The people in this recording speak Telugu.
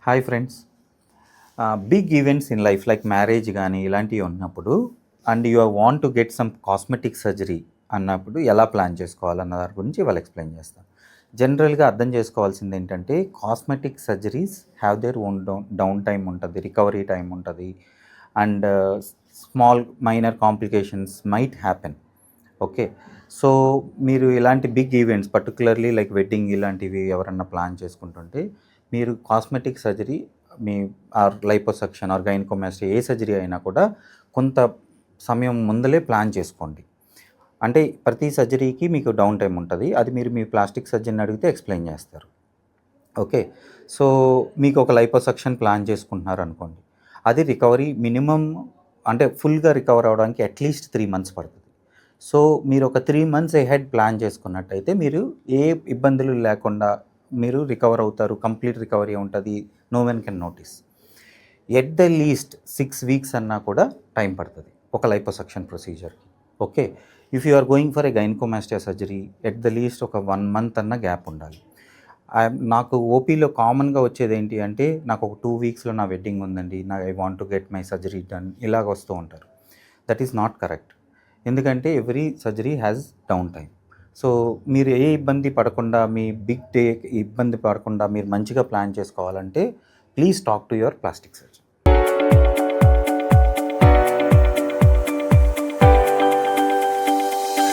Hi friends. Big events in life like marriage కానీ ఇలాంటివి ఉన్నప్పుడు and you want to get some cosmetic surgery అన్నప్పుడు ఎలా ప్లాన్ చేసుకోవాలన్న దాని గురించి వాళ్ళు ఎక్స్ప్లెయిన్ చేస్తాను. జనరల్గా అర్థం చేసుకోవాల్సింది ఏంటంటే cosmetic surgeries have their own down time ఉంటుంది, రికవరీ టైం ఉంటుంది and small minor complications might happen. Okay, so మీరు ఇలాంటి big events particularly like wedding ఇలాంటివి ఎవరన్నా ప్లాన్ చేసుకుంటుంటే మీరు కాస్మెటిక్ సర్జరీ మీ ఆర్ లైపోసక్షన్ ఆర్ గైనకోమాస్టియా ఏ సర్జరీ అయినా కూడా కొంత సమయం ముందలే ప్లాన్ చేసుకోండి. అంటే ప్రతి సర్జరీకి మీకు డౌన్ టైం ఉంటుంది. అది మీరు మీ ప్లాస్టిక్ సర్జన్ అడిగితే ఎక్స్ప్లెయిన్ చేస్తారు. ఓకే, సో మీకు ఒక లైపోసక్షన్ ప్లాన్ చేసుకుంటున్నారు అనుకోండి, అది రికవరీ మినిమం అంటే ఫుల్గా రికవర్ అవ్వడానికి అట్లీస్ట్ 3 months పడుతుంది. సో మీరు ఒక 3 months ఎహెడ్ ప్లాన్ చేసుకున్నట్టయితే మీరు ఏ ఇబ్బందులు లేకుండా మీరు రికవర్ అవుతారు, కంప్లీట్ రికవరీ ఉంటుంది, no one can notice. At the least 6 weeks అన్నా కూడా టైం పడుతుంది ఒక లైపోసక్షన్ ప్రొసీజర్కి. Okay, if you are going for a gynaecomastia surgery at the least ఒక 1 month అన్న గ్యాప్ ఉండాలి. నాకు ఓపీలో కామన్గా వచ్చేది ఏంటి అంటే నాకు ఒక 2 weeksలో నా వెడ్డింగ్ ఉందండి, I want to get my surgery done, ఇలాగ వస్తూ ఉంటారు. That is not correct. ఎందుకంటే every surgery has downtime. So మీరు ఏ ఇబ్బంది పడకుండా మీ బిగ్ డే ఇబ్బంది పడకుండా మీరు మంచిగా ప్లాన్ చేసుకోవాలంటే please talk to your plastic surgeon.